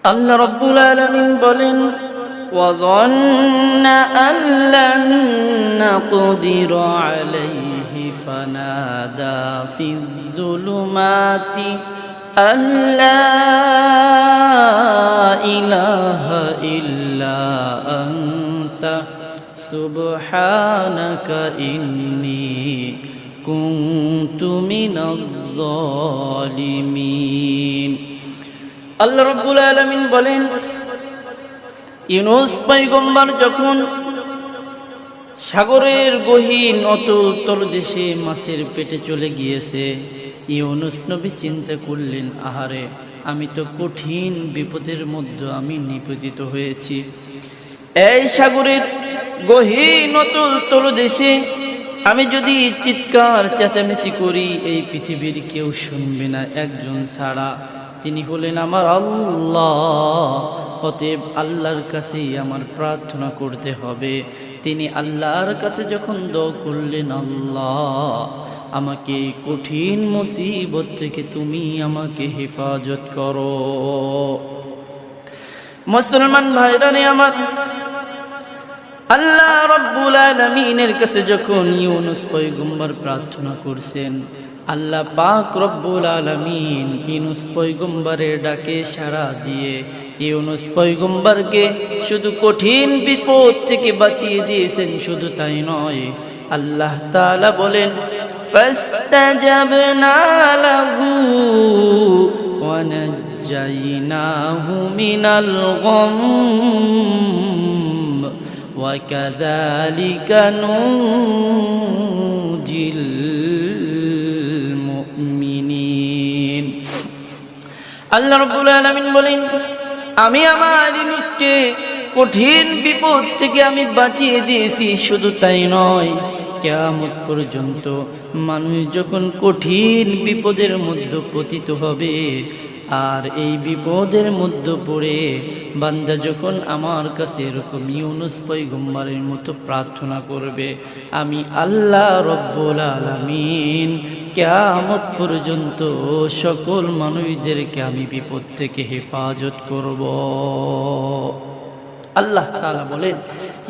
আল্লাহ রাব্বুল আলামিন বলেন, وظن أن لن نقدر عليه فنادى في الظلمات أن لا إله إلا أنت سبحانك إني كنت من الظالمين আল্লাহ রাব্বুল আলামিন বলেন, ইউনূস পয়গম্বর যখন সাগরের গহীন অতল তলদেশে মাছের পেটে চলে গিয়েছে, ইউনূস নবী চিন্তা করলেন, আহারে, আমি তো কঠিন বিপদের মধ্যে আমি নিপতিত হয়েছি। এই সাগরের গহীন অতল তলদেশে আমি যদি চিৎকার চেঁচামেচি করি, এই পৃথিবীর কেউ শুনবে না, একজন ছাড়া, তিনি হলেন আমার আল্লাহ। অতএব আল্লাহর কাছেই আমার প্রার্থনা করতে হবে। তিনি আল্লাহর কাছে যখন দোয়া করলেন, আল্লাহ, আমাকে কঠিন মুসিবত থেকে তুমি আমাকে হেফাজত করো। মুসলমান ভাইরানি আমার, আল্লাহ রাব্বুল আলামিনের কাছে যখন ইউনূস পয়গম্বর প্রার্থনা করছেন, আল্লাহ পাক রব্বুল আলামিন ইউনূস পয়গম্বরের ডাকে সাড়া দিয়ে ইউনূস পয়গম্বরকে শুধু কঠিন বিপদ থেকে বাঁচিয়ে দিয়েছেন। শুধু তাই নয়, আল্লাহ তাআলা বলেন, ফাস্তাজাবনা লাহু ওয়া নাজ্জাইনাহু মিনাল গাম ওয়া কাযালিকা নুজিল মুমিনিন। আল্লাহ রাব্বুল আলামিন বলেন, আমি আমার ইউনূসকে কঠিন বিপদ থেকে আমি বাঁচিয়ে দিয়েছি। শুধু তাই নয়, কিয়ামত পর্যন্ত মানুষ যখন কঠিন বিপদের মধ্যে পতিত হবে, আর এই বিপদের মধ্যে পড়ে বান্দা যখন আমার কাছে এরকম ইউনূস পয়গম্বরের মতো প্রার্থনা করবে, আমি আল্লাহ রব্বুল আলামিন কিয়ামত পর্যন্ত সকল মানুষদেরকে আমি বিপদ থেকে হেফাজত করব। আল্লাহ তাআলা বলেন,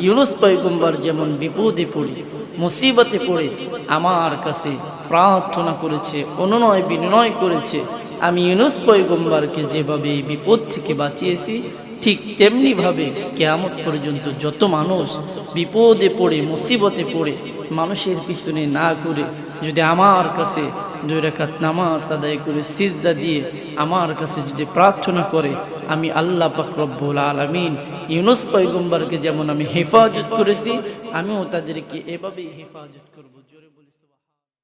ইউনূস পয়গম্বর যেমন বিপদে পড়ে মুসিবতে পড়ে আমার কাছে প্রার্থনা করেছে, অনুনয় বিনয় করেছে, আমি ইউনূস পয়গম্বরকে যেভাবে এই বিপদ থেকে বাঁচিয়েছি, ঠিক তেমনি ভাবে কিয়ামত পর্যন্ত যত মানুষ বিপদে পড়ে মুসিবতে পড়ে মানুষের পিছনে না করে যদি আমার কাছে 2 রাকাত নামাজ আদায় করে সিজদা দিয়ে আমার কাছে যদি প্রার্থনা করে, আমি আল্লাহ পাক রব্বুল আলামিন ইউনূস পয়গম্বরকে যেমন আমি হেফাজত করেছি, আমিও তাদেরকে এভাবেই হেফাজত করব। জোরে বলি।